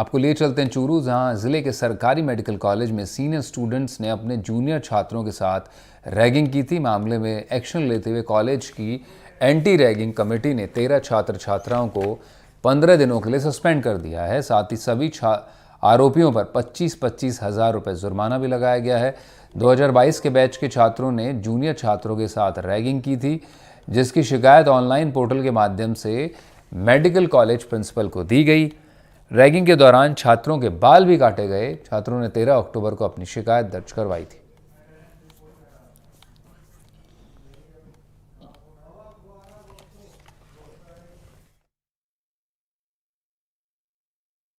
आपको लिए चलते हैं चूरू, जहां जिले के सरकारी मेडिकल कॉलेज में सीनियर स्टूडेंट्स ने अपने जूनियर छात्रों के साथ रैगिंग की थी। मामले में एक्शन लेते हुए कॉलेज की एंटी रैगिंग कमेटी ने 13 छात्र छात्राओं को 15 दिनों के लिए सस्पेंड कर दिया है। साथ ही सभी आरोपियों पर 25-25 हज़ार रुपये जुर्माना भी लगाया गया है। 2022 के बैच के छात्रों ने जूनियर छात्रों के साथ रैगिंग की थी, जिसकी शिकायत ऑनलाइन पोर्टल के माध्यम से मेडिकल कॉलेज प्रिंसिपल को दी गई। रैगिंग के दौरान छात्रों के बाल भी काटे गए। छात्रों ने 13 अक्टूबर को अपनी शिकायत दर्ज करवाई थी।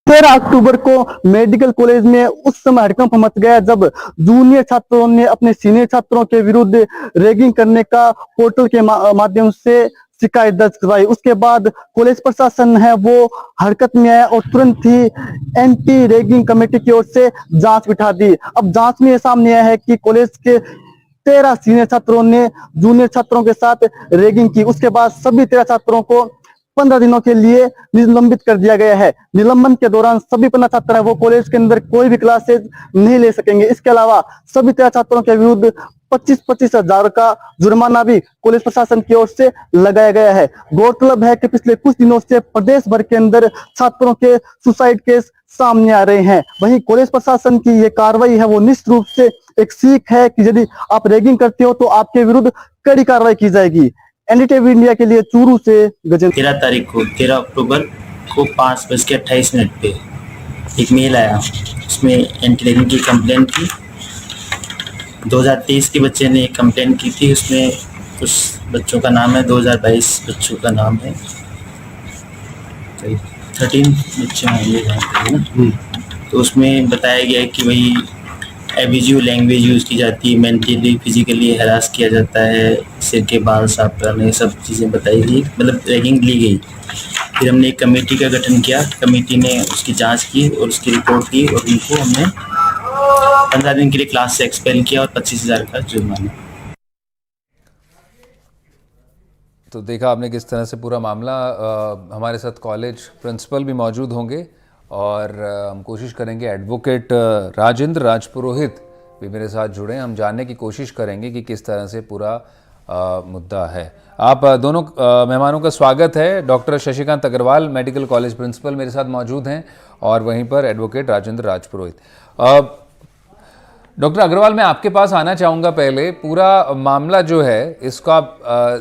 13 अक्टूबर को मेडिकल कॉलेज में उस समय हड़कंप मच गया जब जूनियर छात्रों ने अपने सीनियर छात्रों के विरुद्ध रैगिंग करने का पोर्टल के माध्यम से शिकायत दर्ज करवाई। उसके बाद कॉलेज प्रशासन है वो हरकत में आया और तुरंत ही एंटी रैगिंग कमेटी की ओर से जांच बिठा दी। अब जांच में ये सामने आया है कि कॉलेज के 13 सीनियर छात्रों ने जूनियर छात्रों के साथ रैगिंग की। उसके बाद सभी 13 छात्रों को 15 दिनों के लिए निलंबित कर दिया गया है। निलंबन के दौरान सभी 15 छात्र हैं वो कॉलेज के अंदर कोई भी क्लासेज नहीं ले सकेंगे। इसके अलावा सभी 13 छात्रों के विरुद्ध 25-25 हजार का जुर्माना भी कॉलेज प्रशासन की ओर से लगाया गया है। गौरतलब है कि पिछले कुछ दिनों से प्रदेश भर के अंदर छात्रों के सुसाइड केस सामने आ रहे हैं। वहीं कॉलेज प्रशासन की ये कार्रवाई है वो निश्चित रूप से एक सीख है कि यदि आप रैगिंग करते हो तो आपके विरुद्ध कड़ी कार्रवाई की जाएगी। एनडीटीवी इंडिया के लिए चूरू से गजेंद्र। 13 अक्टूबर को 5:28 पे एक मेल आया, उसमें एंटी रैगिंग की कंप्लेंट थी। 2023 के बच्चे ने एक कंप्लेंट की थी, उसमें कुछ बच्चों का नाम है, 2022 बच्चों का नाम है, 13 बच्चे होंगे जहाँ पे ना। तो उसमें बताया गया कि भाई एब्यूजिव लैंग्वेज यूज़ की जाती है, मेंटली फिजिकली हैरास किया जाता है, सिर के बाल साफ करने, ये सब चीज़ें बताई गई, मतलब रैगिंग ली गई। फिर हमने एक कमेटी का गठन किया, कमेटी ने उसकी जांच की और उसकी रिपोर्ट दी और उनको हमने 15 दिन के लिए क्लास से एक्सपेल किया और 25,000 का जुर्माना। तो देखा आपने किस तरह से पूरा मामला। हमारे साथ कॉलेज प्रिंसिपल भी मौजूद होंगे और हम कोशिश करेंगे, एडवोकेट राजेंद्र राजपुरोहित भी मेरे साथ जुड़े। हम जानने की कोशिश करेंगे कि किस तरह से पूरा मुद्दा है। आप दोनों मेहमानों का स्वागत है। Doctor Shashikant Agrawal, medical college principal, मेरे साथ मौजूद हैं और वहीं पर एडवोकेट राजेंद्र राजपुरोहित। डॉक्टर अग्रवाल, मैं आपके पास आना चाहूँगा। पहले पूरा मामला जो है इसको आप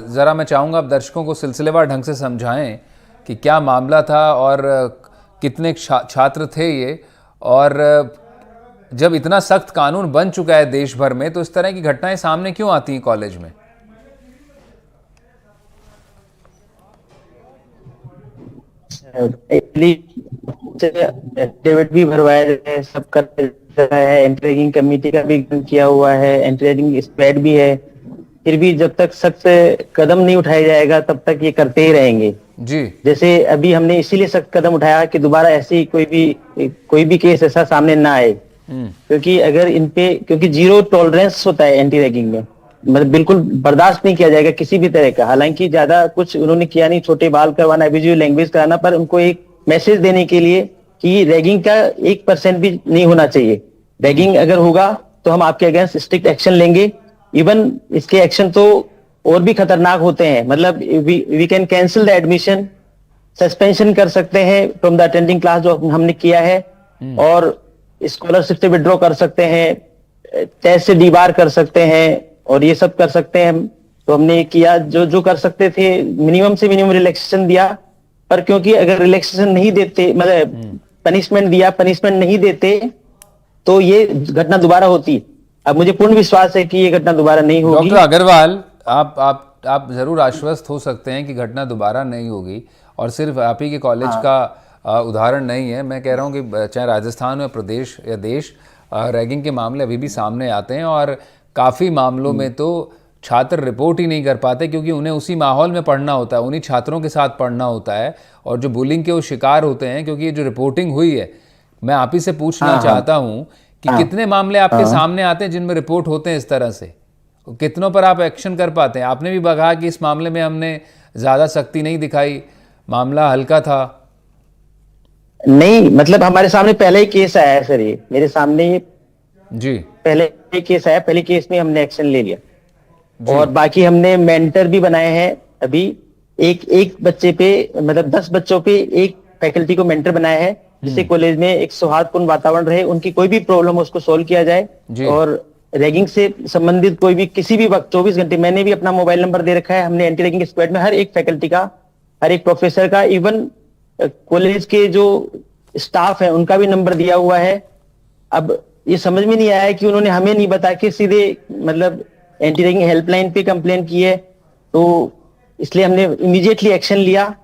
ज़रा, मैं चाहूँगा आप दर्शकों को सिलसिलेवार ढंग से समझाएं कि क्या मामला था और कितने छात्र थे ये, और जब इतना सख्त कानून बन चुका है देश भर में तो इस तरह की घटनाएं सामने क्यों आती हैं कॉलेज में? डेविड भी भरवाया है, सब कर रहा है, एंटी रैगिंग कमेटी का भी गठन किया हुआ है, एंटी रैगिंग स्क्वाड भी है। फिर भी जब तक सख्त कदम नहीं उठाया जाएगा तब तक ये करते ही रहेंगे जी। जैसे अभी हमने इसीलिए सख्त कदम उठाया कि दोबारा ऐसी कोई भी केस ऐसा सामने ना आए, क्योंकि अगर इनपे, क्योंकि 0 टॉलरेंस होता है एंटी रैगिंग में, मतलब बिल्कुल बर्दाश्त नहीं किया जाएगा किसी भी तरह का। हालांकि ज्यादा कुछ उन्होंने किया नहीं, छोटे बाल करवाना, एब्यूजिव लैंग्वेज कराना, पर उनको एक मैसेज देने के लिए कि रैगिंग का 1% भी नहीं होना चाहिए। रैगिंग अगर होगा तो हम आपके अगेंस्ट स्ट्रिक्ट एक्शन लेंगे। इवन इसके एक्शन तो और भी खतरनाक होते हैं, मतलब we can cancel the admission, suspension कर सकते हैं फ्रॉम द अटेंडिंग क्लास जो हमने किया है, और स्कॉलरशिप से विड्रॉ कर सकते हैं, टेस्ट से डीबार कर सकते हैं, और ये सब कर सकते हैं। तो हमने किया जो कर सकते थे, मिनिमम से मिनिमम रिलैक्सेशन दिया। पर क्योंकि अगर रिलैक्सेशन नहीं देते, मतलब पनिशमेंट दिया, पनिशमेंट नहीं देते, तो ये घटना दोबारा होती। अब मुझे पूर्ण विश्वास है कि ये घटना दोबारा नहीं होगी। डॉक्टर अग्रवाल, आप जरूर आश्वस्त हो सकते हैं कि घटना दोबारा नहीं होगी, और सिर्फ आप ही के कॉलेज का उदाहरण नहीं है। मैं कह रहा हूँ कि चाहे राजस्थान या प्रदेश या देश, रैगिंग के मामले अभी भी सामने आते हैं, और काफ़ी मामलों में तो छात्र रिपोर्ट ही नहीं कर पाते क्योंकि उन्हें उसी माहौल में पढ़ना होता है, उन्हीं छात्रों के साथ पढ़ना होता है, और जो बुलिंग के वो शिकार होते हैं। क्योंकि ये जो रिपोर्टिंग हुई है, मैं आप ही से पूछना चाहता हूँ कि कितने मामले आपके सामने आते हैं जिनमें रिपोर्ट होते हैं इस तरह से, कितनों पर आप एक्शन कर पाते हैं? आपने भी कहा कि इस मामले में हमने ज़्यादा सख्ती नहीं दिखाई, मामला हल्का था। नहीं, मतलब हमारे सामने पहले ही केस आया है सर, ये मेरे सामने ये जी पहले ही केस आया, पहले केस में हमने एक्शन ले लिया। जी। और बाकी हमने मेंटर भी बनाए हैं अभी, एक बच्चे पे, मतलब 10 बच्चों पे एक फैकल्टी को मेंटर बनाया है, जिससे कॉलेज में एक सौहार्दपूर्ण वातावरण रहे, उनकी कोई भी प्रॉब्लम हो उसको सोल्व किया जाए। जी। और रैगिंग से संबंधित कोई भी किसी भी वक्त 24 घंटे, मैंने भी अपना मोबाइल नंबर दे रखा है, हमने एंटी रैगिंग स्क्वाड में हर एक फैकल्टी का, हर एक प्रोफेसर का, इवन कॉलेज के जो स्टाफ है उनका भी नंबर दिया हुआ है। अब ये समझ में नहीं आया है कि उन्होंने हमें नहीं बता के सीधे मतलब एंटी रैगिंग हेल्पलाइन पे कंप्लेन की है, तो इसलिए हमने इमीडिएटली एक्शन लिया।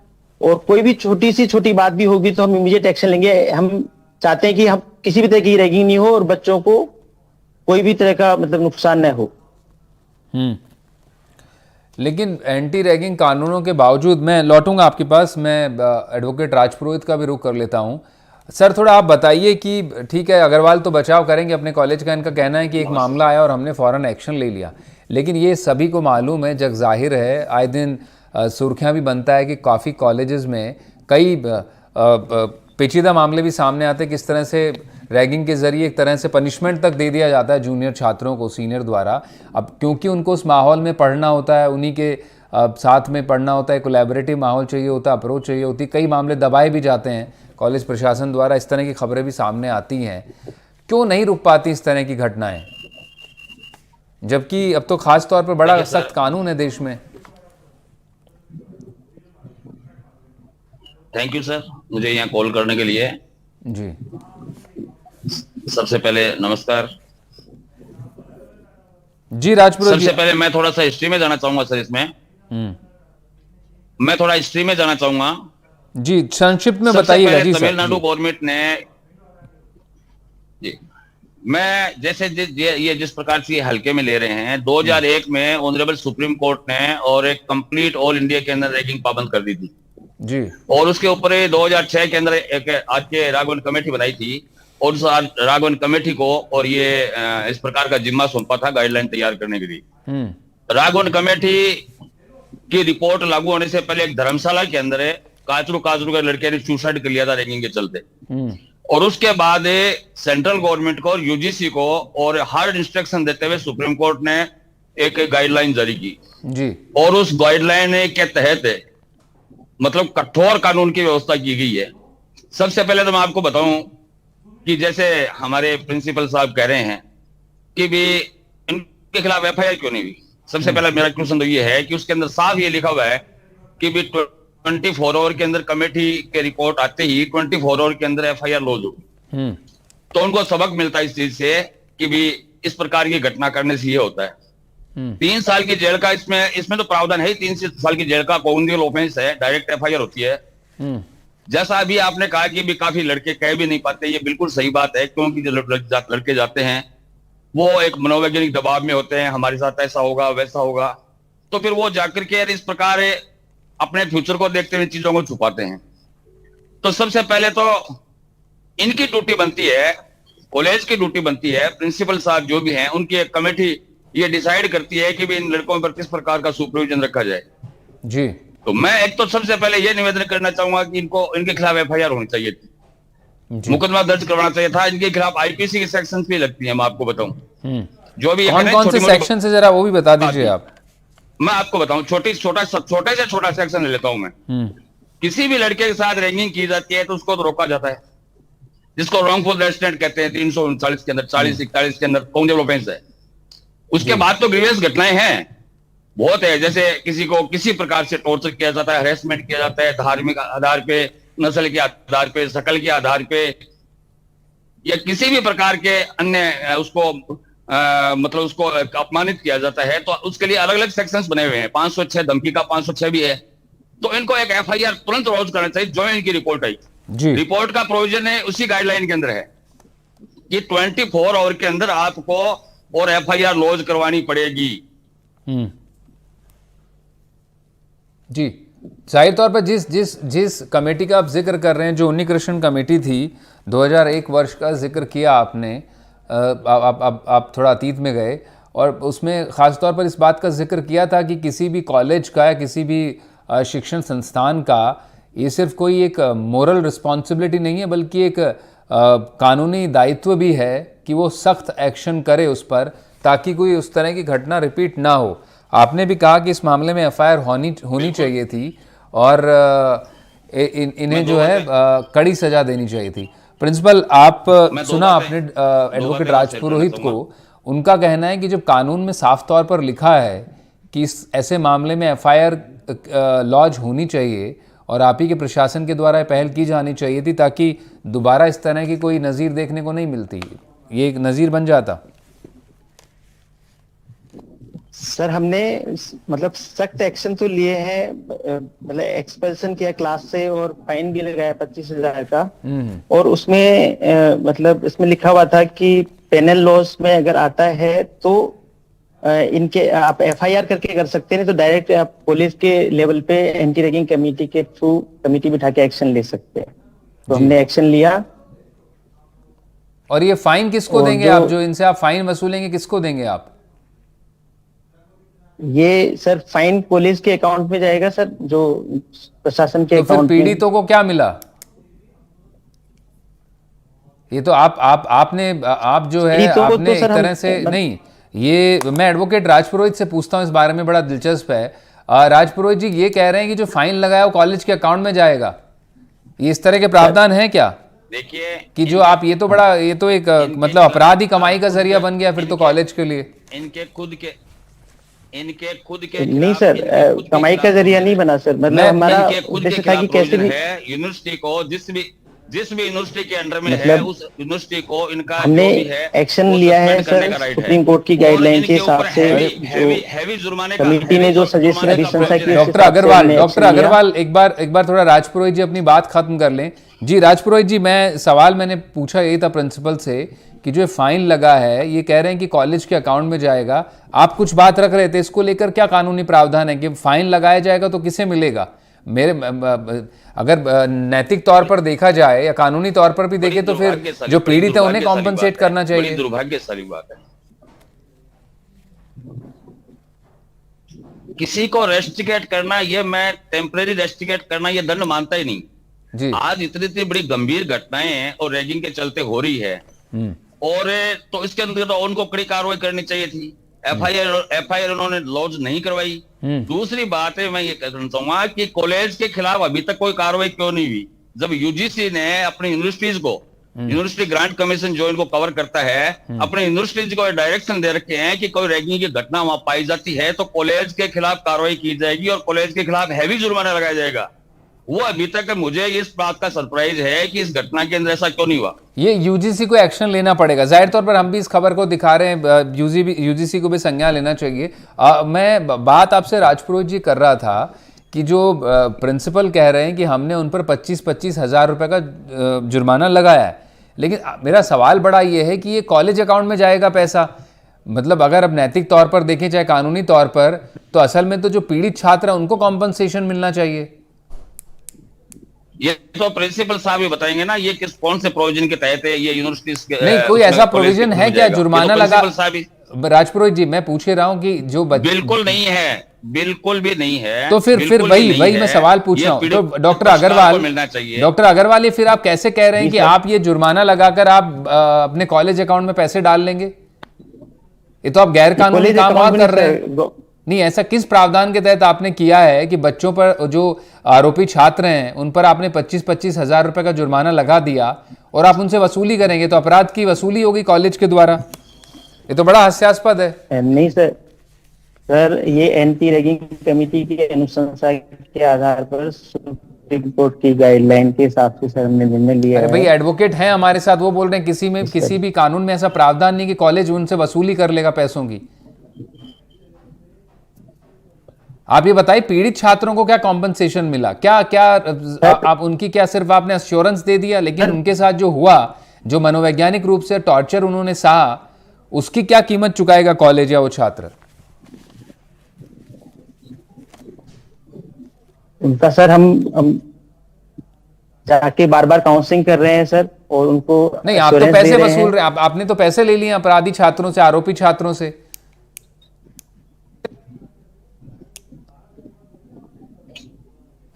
और कोई भी छोटी से छोटी बात भी होगी तो हम इमीडिएट एक्शन लेंगे। हम चाहते हैं कि हम किसी भी तरह की रैगिंग नहीं हो और बच्चों को कोई भी तरह का मतलब नुकसान न हो। लेकिन एंटी रैगिंग कानूनों के बावजूद, मैं लौटूंगा आपके पास, मैं एडवोकेट राजपुरोहित का भी रुख कर लेता हूं। सर थोड़ा आप बताइए कि ठीक है, अग्रवाल तो बचाव करेंगे अपने कॉलेज का, इनका कहना है कि एक मामला आया और हमने फ़ौरन एक्शन ले लिया, लेकिन ये सभी को मालूम है, जग जाहिर है, आए दिन सुर्खियाँ भी बनता है कि काफ़ी कॉलेजेस में कई पेचीदा मामले भी सामने आते हैं, किस तरह से रैगिंग के ज़रिए एक तरह से पनिशमेंट तक दे दिया जाता है जूनियर छात्रों को सीनियर द्वारा। अब क्योंकि उनको उस माहौल में पढ़ना होता है, उन्हीं के साथ में पढ़ना होता है, कोलैबोरेटिव माहौल चाहिए होता है, अप्रोच चाहिए होती, कई मामले दबाए भी जाते हैं कॉलेज प्रशासन द्वारा, इस तरह की खबरें भी सामने आती हैं। क्यों नहीं रुक पाती इस तरह की घटनाएं, जबकि अब तो खास तौर पर बड़ा सख्त कानून है देश में। थैंक यू सर, मुझे यहाँ कॉल करने के लिए। जी सबसे पहले नमस्कार जी राजपुरोहित जी। सबसे पहले मैं थोड़ा सा हिस्ट्री में जाना चाहूंगा सर, इसमें मैं थोड़ा हिस्ट्री में जाना चाहूंगा जी, संक्षिप्त में सबसे बताइएगा पहले जी सर। तमिलनाडु गवर्नमेंट ने जी, मैं जैसे ये जिस प्रकार से ये हल्के में ले रहे हैं, 2001 में ऑनरेबल सुप्रीम कोर्ट ने और एक कंप्लीट ऑल इंडिया के अंदर रैगिंग पाबंद कर दी थी जी, और उसके ऊपर 2006 के अंदर एक आज के राघवन कमेटी बनाई थी और उस राघवन कमेटी को और ये इस प्रकार का जिम्मा सौंपा था गाइडलाइन तैयार करने के लिए। राघवन कमेटी की रिपोर्ट लागू होने से पहले एक धर्मशाला के अंदर काजरू के लड़के ने सुसाइड कर लिया था रैगिंग के चलते, और उसके बाद सेंट्रल गवर्नमेंट को और यूजीसी को और हार्ड इंस्ट्रक्शन देते हुए सुप्रीम कोर्ट ने एक गाइडलाइन जारी की जी, और उस गाइडलाइन के तहत मतलब कठोर कानून की व्यवस्था की गई है। सबसे पहले तो मैं आपको बताऊं कि जैसे हमारे प्रिंसिपल साहब कह रहे हैं कि भी इनके खिलाफ एफआईआर क्यों नहीं हुई। सबसे पहला मेरा क्वेश्चन तो ये है कि उसके अंदर साफ ये लिखा हुआ है कि भी 24 आवर के अंदर कमेटी के रिपोर्ट आते ही 24 आवर के अंदर एफआईआर लॉन्च होगी, तो उनको सबक मिलता है इस चीज से कि भी इस प्रकार की घटना करने से ये होता है 3 साल की जेल का। इसमें तो प्रावधान है 3 साल की जेल का, कॉग्निटिव ऑफेंस है, डायरेक्ट एफआईआर होती है। जैसा अभी आपने कहा कि भी काफी लड़के कह भी नहीं पाते, ये बिल्कुल सही बात है, क्योंकि जो लड़के जाते हैं वो एक मनोवैज्ञानिक दबाव में होते हैं, हमारे साथ ऐसा होगा वैसा होगा, तो फिर वो जाकर के इस प्रकार अपने फ्यूचर को देखते हुए चीजों को छुपाते हैं। तो सबसे पहले तो इनकी ड्यूटी बनती है, कॉलेज की ड्यूटी बनती है, प्रिंसिपल साहब जो भी हैं उनकी एक कमेटी ये डिसाइड करती है कि भी इन लड़कों पर किस प्रकार का सुपरविजन रखा जाए जी। तो मैं एक तो सबसे पहले ये निवेदन करना चाहूंगा कि इनके खिलाफ एफआईआर होनी चाहिए थी, मुकदमा दर्ज करवाना चाहिए था। इनके खिलाफ आईपीसी की सेक्शन भी लगती है, मैं आपको बताऊं जो भी कौन से सेक्शन से जरा वो भी बता दीजिए आप। मैं आपको बताऊं, छोटे से छोटा सेक्शन ले लेता हूं मैं। किसी भी लड़के के साथ रैगिंग की जाती है तो उसको तो रोका जाता है, जिसको रॉन्गफुल अरेस्टमेंट कहते हैं 339 के अंदर, 40-41 के अंदर कॉग्निटिव ऑफेंस है। उसके बाद तो ग्रीवियस घटनाएं हैं बहुत है, जैसे किसी को किसी प्रकार से टॉर्चर किया जाता है, हरेसमेंट किया जाता है धार्मिक आधार पे, नस्ल के आधार पे, शकल के आधार पे, या किसी भी प्रकार के अन्य उसको मतलब उसको अपमानित किया जाता है, तो उसके लिए अलग अलग सेक्शंस बने हुए हैं। 506 धमकी का 506 भी है, तो इनको एक एफआईआर तुरंत लॉन्च करना चाहिए। जो इनकी रिपोर्ट आई, रिपोर्ट का प्रोविजन है उसी गाइडलाइन के अंदर है कि 24 आवर के अंदर आपको और एफआईआर लॉन्च करवानी पड़ेगी। जी, जाहिर तौर पर जिस कमेटी का आप जिक्र कर रहे हैं, जो उन्नीकृष्णन कमेटी थी, 2001 वर्ष का जिक्र किया आपने, आप थोड़ा अतीत में गए और उसमें ख़ास तौर पर इस बात का जिक्र किया था कि किसी भी कॉलेज का या किसी भी शिक्षण संस्थान का ये सिर्फ कोई एक मोरल रिस्पॉन्सिबिलिटी नहीं है, बल्कि एक कानूनी दायित्व भी है कि वो सख्त एक्शन करे उस पर, ताकि कोई उस तरह की घटना रिपीट ना हो। आपने भी कहा कि इस मामले में एफआईआर होनी चाहिए थी और इन्हें जो है कड़ी सजा देनी चाहिए थी। प्रिंसिपल, आप सुना आपने एडवोकेट राजपुरोहित को, उनका कहना है कि जब कानून में साफ तौर पर लिखा है कि इस ऐसे मामले में एफआईआर लॉज होनी चाहिए और आप ही के प्रशासन के द्वारा पहल की जानी चाहिए थी, ताकि दोबारा इस तरह की कोई नज़ीर देखने को नहीं मिलती, ये एक नज़ीर बन जाता। सर हमने मतलब सख्त एक्शन तो लिए हैं, मतलब एक्सपेल्शन किया क्लास से और फाइन भी लगाया 25,000 का। और उसमें मतलब इसमें लिखा हुआ था कि पेनल लॉज में अगर आता है तो इनके आप एफआईआर करके कर सकते हैं, नहीं तो डायरेक्ट आप पुलिस के लेवल पे एंटी रैगिंग कमेटी के थ्रू कमेटी बिठा के एक्शन ले सकते हैं। तो हमने एक्शन लिया। और ये फाइन किसको देंगे आप, जो इनसे आप फाइन वसूलेंगे किसको देंगे आप? ये सर फाइन पुलिस के अकाउंट में जाएगा सर, जो प्रशासन के तो फिर अकाउंट में। पीड़ितों को क्या मिला? ये तो आप जो है आपने एक तरह से नहीं, ये मैं एडवोकेट राजपुरोहित से पूछता हूं इस बारे में, बड़ा दिलचस्प है। राजपुरोहित जी ये कह रहे हैं कि जो फाइन लगाया वो कॉलेज के अकाउंट में जाएगा, ये इस तरह के प्रावधान है क्या? देखिए कि जो आप ये तो एक मतलब अपराध ही कमाई का जरिया बन गया फिर तो कॉलेज के लिए। इनके खुद के नहीं सर, कमाई का जरिया नहीं बना सर, मतलब हमारा उद्देश्य था कि कैसे भी यूनिवर्सिटी को जिस भी यूनिवर्सिटी के अंडर में मतलब है उस यूनिवर्सिटी को इनका हमने जो भी है एक्शन लिया है सर, सुप्रीम कोर्ट की गाइडलाइन के हिसाब से। हैवी जुर्माने कमेटी ने जो सजेशन अनुशंसा की, डॉक्टर अग्रवाल एक बार थोड़ा राजपुरोहित जी अपनी बात खत्म कर लें। जी राजपुरोहित जी, सवाल मैंने पूछा यही था प्रिंसिपल से कि जो फाइन लगा है ये कह रहे हैं कि कॉलेज के अकाउंट में जाएगा। आप कुछ बात रख रहे थे, इसको लेकर क्या कानूनी प्रावधान है कि फाइन लगाया जाएगा तो किसे मिलेगा? अगर नैतिक तौर पर देखा जाए या कानूनी तौर पर भी देखें तो फिर जो पीड़ित है उन्हें कॉम्पनसेट करना चाहिए। दुर्भाग्यशाली बात है, किसी को रेस्ट्रिकेट करना, ये मैं टेम्परेरी रेस्ट्रिकेट करना ये दंड मानता ही नहीं जी। आज इतनी बड़ी गंभीर घटनाएं हैं और रैगिंग के चलते हो रही है, और तो इसके अंदर तो उनको कड़ी कार्रवाई करनी चाहिए थी। एफआईआर उन्होंने लॉन्च नहीं करवाई। दूसरी बात है, मैं ये कहना चाहूंगा कि कॉलेज के खिलाफ अभी तक कोई कार्रवाई क्यों नहीं हुई, जब यूजीसी ने अपनी यूनिवर्सिटीज को, यूनिवर्सिटी ग्रांट कमीशन जो इनको कवर करता है, अपने यूनिवर्सिटीज को डायरेक्शन दे रखे हैं कि कोई रैगिंग की घटना वहां पाई जाती है तो कॉलेज के खिलाफ कार्रवाई की जाएगी और कॉलेज के खिलाफ हैवी जुर्माना लगाया जाएगा। वो अभी तक मुझे इस बात का सरप्राइज है कि इस घटना के अंदर ऐसा क्यों नहीं हुआ। ये यूजीसी को एक्शन लेना पड़ेगा, जाहिर तौर पर हम भी इस खबर को दिखा रहे हैं, यूजीसी को भी संज्ञान लेना चाहिए। मैं बात आपसे राजपुरोहित जी कर रहा था कि जो प्रिंसिपल कह रहे हैं कि हमने उन पर 25-25 हज़ार रुपए का जुर्माना लगाया है, लेकिन मेरा सवाल बड़ा ये है कि ये कॉलेज अकाउंट में जाएगा पैसा, मतलब अगर अब नैतिक तौर पर देखें चाहे कानूनी तौर पर, तो असल में तो जो पीड़ित छात्र है उनको कॉम्पनसेशन मिलना चाहिए। ये तो प्रिंसिपल साहब ही बताएंगे ना, ये कौन से प्रोविजन के तहत है, ये यूनिवर्सिटी नहीं कोई ऐसा प्रोविजन है क्या जुर्माना लगा? राजपुरोहित जी मैं पूछ रहा हूं कि जो बिल्कुल नहीं है, बिल्कुल भी नहीं है। तो फिर वही मैं सवाल पूछ रहा हूं। तो डॉक्टर अग्रवाल ये फिर आप कैसे कह रहे हैं कि आप ये जुर्माना लगाकर आप अपने कॉलेज अकाउंट में पैसे डाल लेंगे? ये तो आप गैर कानूनी काम कर रहे हैं। नहीं, ऐसा किस प्रावधान के तहत आपने किया है कि बच्चों पर, जो आरोपी छात्र हैं उन पर आपने 25-25 हज़ार रुपए का जुर्माना लगा दिया और आप उनसे वसूली करेंगे, तो अपराध की वसूली होगी कॉलेज के द्वारा? ये तो बड़ा हास्यास्पद है। नहीं सर ये एंटी रैगिंग कमेटी की अनुशंसा के आधार पर सुप्रीम कोर्ट की गाइडलाइन के हिसाब से सर हमने निर्णय लिया है। भाई एडवोकेट हैं हमारे साथ, वो बोल रहे हैं किसी भी कानून में ऐसा प्रावधान नहीं कि कॉलेज उनसे वसूली कर लेगा पैसों की। आप ये बताइए पीड़ित छात्रों को क्या कॉम्पनसेशन मिला, क्या आप उनकी क्या सिर्फ आपने अश्योरेंस दे दिया, लेकिन उनके साथ जो हुआ, जो मनोवैज्ञानिक रूप से टॉर्चर उन्होंने सहा, उसकी क्या कीमत चुकाएगा कॉलेज या वो छात्र? उनका सर हम जाके बार बार काउंसलिंग कर रहे हैं सर, और उनको नहीं, आप तो पैसे वसूल रहे हैं, आपने तो पैसे ले लिए अपराधी छात्रों से, आरोपी छात्रों से।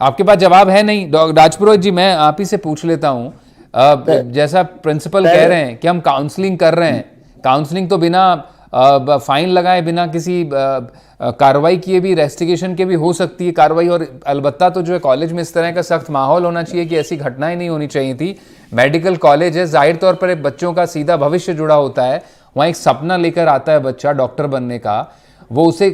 आपके पास जवाब है नहीं? राजपुरोहित जी, मैं आप ही से पूछ लेता हूँ। जैसा प्रिंसिपल कह रहे हैं कि हम काउंसलिंग कर रहे हैं, काउंसलिंग तो बिना फाइन लगाए, बिना किसी कार्रवाई किए भी, रेस्टिगेशन के भी हो सकती है कार्रवाई, और अलबत्ता तो जो है कॉलेज में इस तरह का सख्त माहौल होना चाहिए कि ऐसी घटनाएं नहीं होनी चाहिए थी। मेडिकल कॉलेज है, जाहिर तौर पर बच्चों का सीधा भविष्य जुड़ा होता है, वहाँ एक सपना लेकर आता है बच्चा डॉक्टर बनने का, वो उसे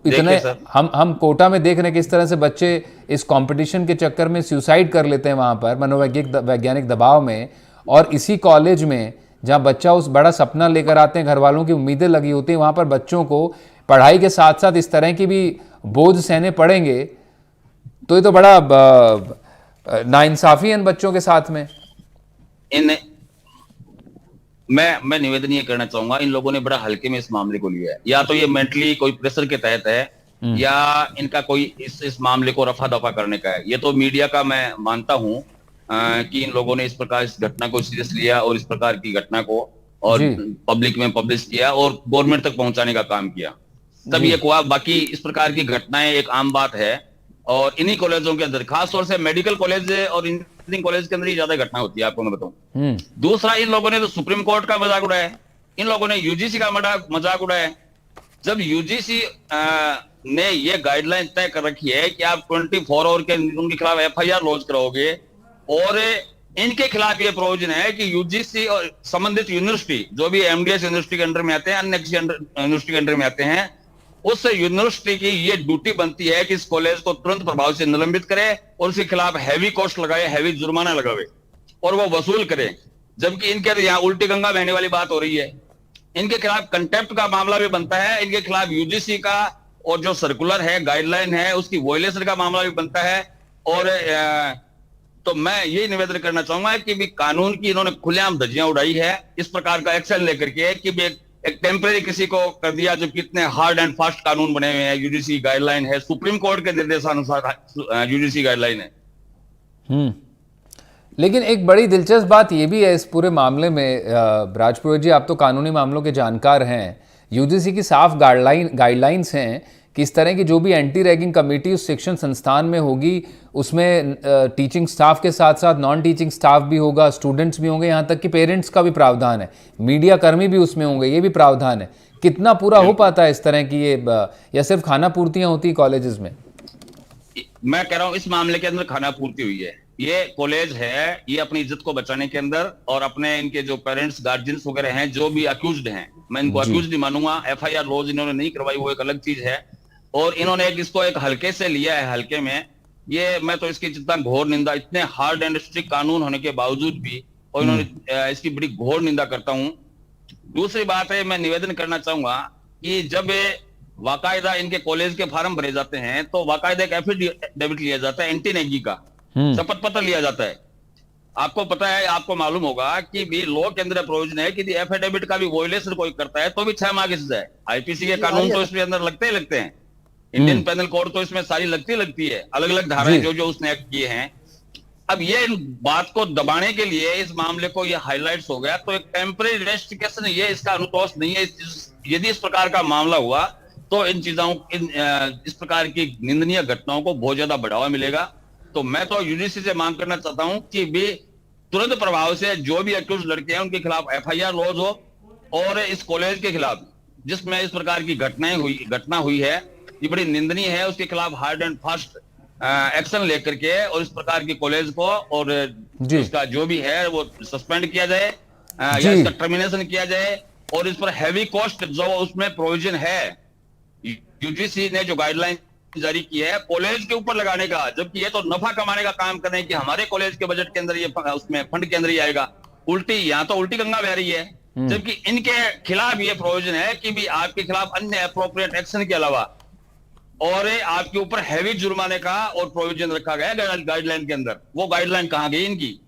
इतने हम कोटा में देख रहे हैं कि इस तरह से बच्चे इस कंपटीशन के चक्कर में सुसाइड कर लेते हैं वहाँ पर मनोवैज्ञानिक दबाव में, और इसी कॉलेज में जहाँ बच्चा उस बड़ा सपना लेकर आते हैं, घर वालों की उम्मीदें लगी होती हैं, वहाँ पर बच्चों को पढ़ाई के साथ साथ इस तरह की भी बोझ सहने पड़ेंगे, तो ये तो बड़ा नाइंसाफी है इन बच्चों के साथ में। मैं निवेदन ये करना चाहूंगा, इन लोगों ने बड़ा हल्के में इस मामले को लिया है, या तो ये मेंटली कोई प्रेशर के तहत है, या इनका कोई इस मामले को रफा दफा करने का है। ये तो मीडिया का मैं मानता हूं कि इन लोगों ने इस प्रकार इस घटना को सीरियस लिया और इस प्रकार की घटना को और पब्लिक में पब्लिश किया और गवर्नमेंट तक पहुंचाने का काम किया, तब ये हुआ। बाकी इस प्रकार की घटनाएं एक आम बात है, और इन्हीं कॉलेजों के अंदर, खासतौर से मेडिकल कॉलेज और इंजीनियरिंग कॉलेज के अंदर ही ज्यादा घटना होती है, आपको मैं बताऊं। दूसरा, इन लोगों ने तो सुप्रीम कोर्ट का मजाक उड़ाया, इन लोगों ने यूजीसी का मजाक उड़ाया। जब यूजीसी ने ये गाइडलाइन तय कर रखी है कि आप 24 आवर के उनके खिलाफ एफआईआर लॉन्च कराओगे, और इनके खिलाफ ये प्रोविजन है कि यूजीसी और संबंधित यूनिवर्सिटी, जो भी एमडीएस यूनिवर्सिटी के अंडर में आते हैं, अन्य किसी यूनिवर्सिटी के अंडर में आते हैं, उस यूनिवर्सिटी की ये ड्यूटी बनती है कि इस कॉलेज को तुरंत प्रभाव से निलंबित करे और उसके खिलाफ हैवी कॉस्ट लगाए, हैवी जुर्माना लगावे और वो वसूल करे। जबकि इनके यहाँ उल्टी गंगा बहने वाली बात हो रही है। इनके खिलाफ कंटेम्प्ट का मामला भी बनता है, इनके खिलाफ यूजीसी का और जो सर्कुलर है, गाइडलाइन है, उसकी वॉयलेशन का मामला भी बनता है। और तो मैं यही निवेदन करना चाहूंगा कि भी कानून की इन्होंने खुलेआम धज्जियां उड़ाई है, इस प्रकार का एक्शन लेकर के कि एक टेम्परेरी किसी को कर दिया, जो कितने हार्ड एंड फास्ट कानून बने हुए हैं, यूजीसी गाइडलाइन है, सुप्रीम कोर्ट के निर्देशानुसार यूजीसी गाइडलाइन है। लेकिन एक बड़ी दिलचस्प बात यह भी है इस पूरे मामले में, राजपुरोहित जी, आप तो कानूनी मामलों के जानकार हैं, यूजीसी की साफ गाइडलाइंस हैं कि इस तरह की जो भी एंटी रैगिंग कमेटी उस शिक्षण संस्थान में होगी, उसमें टीचिंग स्टाफ के साथ साथ नॉन टीचिंग स्टाफ भी होगा, स्टूडेंट्स भी होंगे, यहाँ तक कि पेरेंट्स का भी प्रावधान है, मीडिया कर्मी भी उसमें होंगे, ये भी प्रावधान है। कितना पूरा हो पाता है इस तरह की ये, या सिर्फ खाना पूर्तियाँ होती है कॉलेजेस में? मैं कह रहा हूँ इस मामले के अंदर खाना पूर्ति हुई है। ये कॉलेज है, ये अपनी इज्जत को बचाने के अंदर और अपने इनके जो पेरेंट्स गार्जियंस वगैरह हैं, जो भी अक्यूज्ड हैं, मैं इनको अक्यूज्ड नहीं मानूंगा, एफआईआर लॉज इन्होंने नहीं करवाई, वो एक अलग चीज है, और इन्होंने इसको एक हल्के से लिया है, हल्के में। ये मैं तो इसकी जितना घोर निंदा, इतने हार्ड एंड स्ट्रिक्ट कानून होने के बावजूद भी, और इन्होंने इसकी बड़ी घोर निंदा करता हूं। दूसरी बात है, मैं निवेदन करना चाहूंगा कि जब वाकायदा इनके कॉलेज के फॉर्म भरे जाते हैं तो वाकायदा एक एफिडेविट लिया जाता है, एंटी नेगी का शपथ पत्र लिया जाता है। आपको पता है, आपको मालूम होगा कि भी लॉ के अंदर प्रोविजन है कि एफिडेविट का भी वॉयलेशन कोई करता है तो भी 6 माह की सजा है। आईपीसी के कानून तो इसके अंदर लगते हैं, इंडियन पेनल कोड तो इसमें सारी लगती है, अलग अलग धाराएं जो उसने एक्ट किए हैं। अब ये बात को दबाने के लिए इस मामले को ये हाईलाइट्स हो गया, तो एक टेम्परेरी रेस्ट्रिक्शन ये इसका अनुतोष नहीं है। यदि इस प्रकार का मामला हुआ तो इन चीजों इस प्रकार की निंदनीय घटनाओं को बहुत ज्यादा बढ़ावा मिलेगा। तो मैं तो यूजीसी से मांग करना चाहता हूं कि भी तुरंत प्रभाव से जो भी अक्यूज लड़के हैं उनके खिलाफ एफआईआर लॉज हो, और इस कॉलेज के खिलाफ जिसमें इस प्रकार की घटना हुई है, ये बड़ी निंदनीय है, उसके खिलाफ हार्ड एंड फास्ट एक्शन लेकर के और इस प्रकार की कॉलेज को और उसका जो भी है वो सस्पेंड किया जाए या इसका टर्मिनेशन किया जाए, और इस पर हैवी कॉस्ट जो उसमें प्रोविजन है, यूजीसी ने जो गाइडलाइन जारी की है कॉलेज के ऊपर लगाने का, जबकि ये तो नफा कमाने का काम कर रहे हैं कि हमारे कॉलेज के बजट के अंदर ये उसमें फंड के अंदर ही आएगा। यहाँ तो उल्टी गंगा बह रही है, जबकि इनके खिलाफ ये प्रोविजन है कि भी आपके खिलाफ अन्य अप्रोप्रिएट एक्शन के अलावा और आपके ऊपर हैवी जुर्माने का और प्रोविजन रखा गया गाइडलाइन के अंदर। वो गाइडलाइन कहाँ गई इनकी?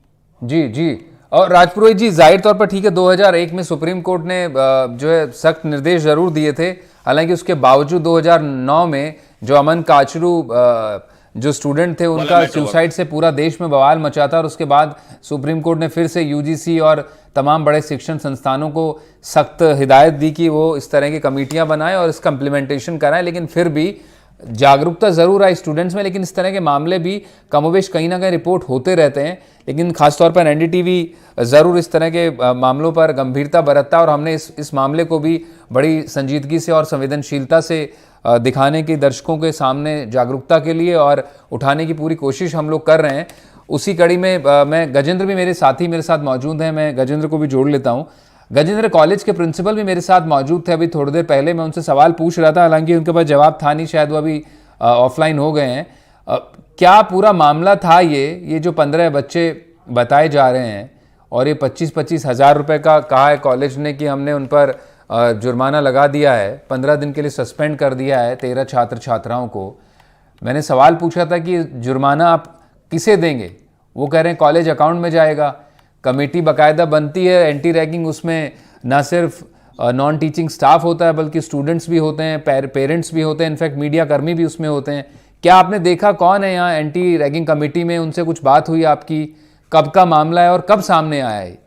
जी। और राजपुरोहित जी, जाहिर तौर पर ठीक है, 2001 में सुप्रीम कोर्ट ने जो है सख्त निर्देश जरूर दिए थे, हालांकि उसके बावजूद 2009 में जो अमन काचरू जो स्टूडेंट थे उनका सुसाइड से पूरा देश में बवाल मचा था, और उसके बाद सुप्रीम कोर्ट ने फिर से यूजीसी और तमाम बड़े शिक्षण संस्थानों को सख्त हिदायत दी कि वो इस तरह की कमेटियां बनाएं और इसका इम्प्लीमेंटेशन कराएं। लेकिन फिर भी जागरूकता ज़रूर आई स्टूडेंट्स में, लेकिन इस तरह के मामले भी कमोवेश कहीं ना कहीं रिपोर्ट होते रहते हैं। लेकिन खासतौर पर एनडीटीवी ज़रूर इस तरह के मामलों पर गंभीरता बरतता है और हमने इस मामले को भी बड़ी संजीदगी से और संवेदनशीलता से दिखाने की दर्शकों के सामने जागरूकता के लिए और उठाने की पूरी कोशिश हम लोग कर रहे हैं। उसी कड़ी में मैं गजेंद्र भी मेरे साथी मेरे साथ मौजूद हैं, मैं गजेंद्र को भी जोड़ लेता हूँ। गजेंद्र, कॉलेज के प्रिंसिपल भी मेरे साथ मौजूद थे अभी थोड़ी देर पहले, मैं उनसे सवाल पूछ रहा था, हालांकि उनके पास जवाब था नहीं, शायद वो अभी ऑफलाइन हो गए हैं। क्या पूरा मामला था ये जो 15 बच्चे बताए जा रहे हैं और ये 25-25 हज़ार रुपये का कहा है कॉलेज ने कि हमने उन पर जुर्माना लगा दिया है, 15 दिन के लिए सस्पेंड कर दिया है 13 छात्र छात्राओं को। मैंने सवाल पूछा था कि जुर्माना आप किसे देंगे, वो कह रहे हैं कॉलेज अकाउंट में जाएगा। कमेटी बाकायदा बनती है एंटी रैगिंग, उसमें ना सिर्फ नॉन टीचिंग स्टाफ होता है बल्कि स्टूडेंट्स भी होते हैं, पेरेंट्स भी होते हैं, इनफैक्ट मीडिया कर्मी भी उसमें होते हैं। क्या आपने देखा कौन है यहाँ एंटी रैगिंग कमेटी में, उनसे कुछ बात हुई आपकी, कब का मामला है और कब सामने आया है?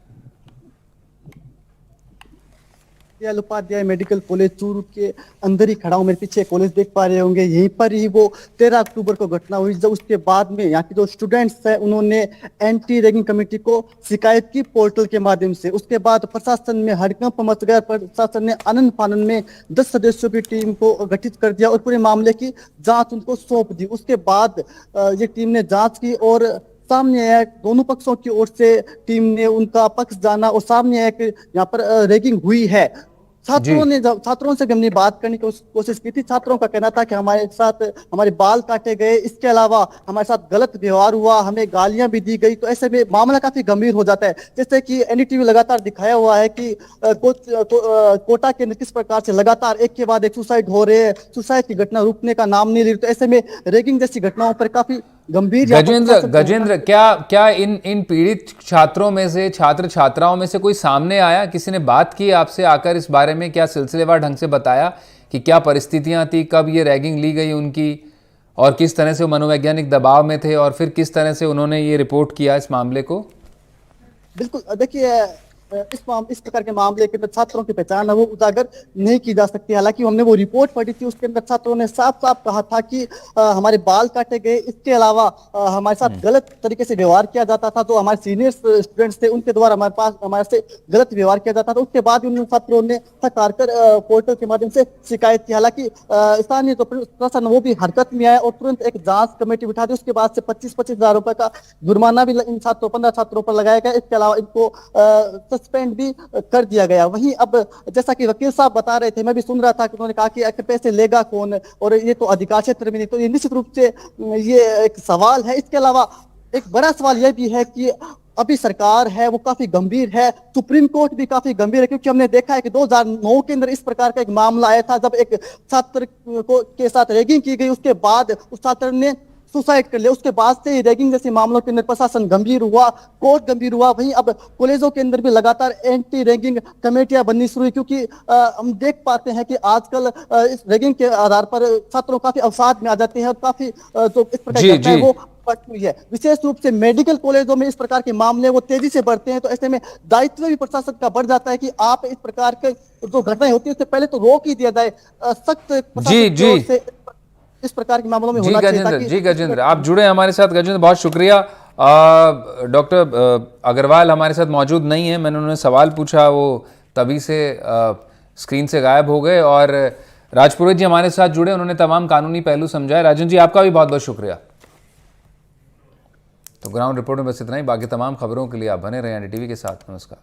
उपाध्याय मेडिकल कॉलेज चूरू के अंदर ही खड़ा हूँ, मेरे पीछे कॉलेज देख पा रहे होंगे। यहीं पर ही वो 13 अक्टूबर को घटना हुई, जब उसके बाद में यहाँ के जो स्टूडेंट्स हैं उन्होंने एंटी रैगिंग कमेटी को शिकायत की पोर्टल के माध्यम से। उसके बाद प्रशासन में हड़कंप मच गया, प्रशासन ने आनन फानन में 10 सदस्यों की टीम को गठित कर दिया और पूरे मामले की जाँच उनको सौंप दी। उसके बाद ये टीम ने जाँच की और सामने आया, दोनों पक्षों की ओर से टीम ने उनका पक्ष जाना और सामने आया कि यहाँ पर रैगिंग हुई है। छात्रों से हमने बात करने की कोशिश की थी। छात्रों का कहना था कि हमारे साथ हमारे बाल काटे गए, इसके अलावा हमारे साथ गलत व्यवहार हुआ, हमें गालियां भी दी गई। तो ऐसे में मामला काफी गंभीर हो जाता है। जैसे कि एनडीटीवी लगातार दिखाया हुआ है कि कोटा के अंदर किस प्रकार से लगातार एक के बाद एक सुसाइड हो रहे हैं, सुसाइड की घटना रुकने का नाम नहीं ले रही। तो ऐसे में रैगिंग जैसी घटनाओं पर काफी गंभीर। गजेंद्र, क्या इन पीड़ित छात्रों में से, छात्र छात्राओं में से कोई सामने आया, किसी ने बात की आपसे आकर इस बारे में, क्या सिलसिलेवार ढंग से बताया कि क्या परिस्थितियां थी, कब ये रैगिंग ली गई उनकी और किस तरह से वो मनोवैज्ञानिक दबाव में थे और फिर किस तरह से उन्होंने ये रिपोर्ट किया इस मामले को? बिल्कुल, देखिए इस प्रकार के मामले के अंदर छात्रों की पहचान है वो उजागर नहीं की जा सकती। हालांकि हमने वो रिपोर्ट पढ़ी थी, उसके अंदर छात्रों ने साफ साफ कहा था कि हमारे बाल काटे गए, इसके अलावा हमारे साथ गलत तरीके से व्यवहार किया जाता था। तो हमारे सीनियर स्टूडेंट्स थे, उनके द्वारा हमारे से गलत व्यवहार किया जाता था। उसके बाद उन छात्रों ने थक हार कर पोर्टल के माध्यम से शिकायत की। हालांकि स्थानीय तो प्रशासन वो भी हरकत में आया और तुरंत एक जांच कमेटी बिठा दी। उसके बाद से 25-25 हज़ार रुपए का जुर्माना भी इन 15 छात्रों पर लगाया गया। इसके अलावा इनको सस्पेंड भी कर दिया गया। वहीं अब जैसा कि वकील साहब बता रहे थे, मैं भी सुन रहा था कि उन्होंने कहा कि पैसे लेगा कौन, और ये तो अधिकार क्षेत्र में नहीं। तो ये निश्चित रूप से ये एक सवाल है। इसके अलावा एक बड़ा सवाल यह भी है कि अभी सरकार है वो काफी गंभीर है, सुप्रीम कोर्ट भी काफी गंभीर है, क्योंकि हमने देखा है कि 2009 के अंदर इस प्रकार का एक मामला आया था, जब एक छात्र के साथ रैगिंग की गई। उसके बाद उस छात्र ने सुसाइड कर लिया। उसके बाद से रैगिंग जैसे मामलों के अंदर प्रशासन गंभीर हुआ, कोर्ट गंभीर हुआ। वहीं अब कॉलेजों के अंदर भी लगातार एंटी रैगिंग कमेटियां बननी शुरू हुई, क्योंकि हम देख पाते हैं कि आजकल इस रैगिंग के आधार पर छात्रों काफी अवसाद में आ जाते हैं और काफी जो इस प्रकार की घटनाएं वो बढ़ हुई है। विशेष रूप से मेडिकल कॉलेजों में इस प्रकार के मामले वो तेजी से बढ़ते हैं। तो ऐसे में दायित्व भी प्रशासन का बढ़ जाता है कि आप इस प्रकार के जो घटनाएं होती है उससे पहले तो रोक ही दिया जाए। सख्त इस प्रकार के मामलों में होना चाहिए। जी गजेंद्र, आप जुड़े हमारे साथ। गजेंद्र, बहुत शुक्रिया। डॉक्टर अग्रवाल हमारे साथ मौजूद नहीं है, मैंने उन्हें सवाल पूछा, वो तभी से स्क्रीन से गायब हो गए। और राजपुरोहित जी हमारे साथ जुड़े, उन्होंने तमाम कानूनी पहलू समझाए। राजन जी, आपका भी बहुत बहुत शुक्रिया। तो ग्राउंड रिपोर्ट में बस इतना ही। बाकी तमाम खबरों के लिए आप बने रहें एनडीटीवी के साथ। नमस्कार।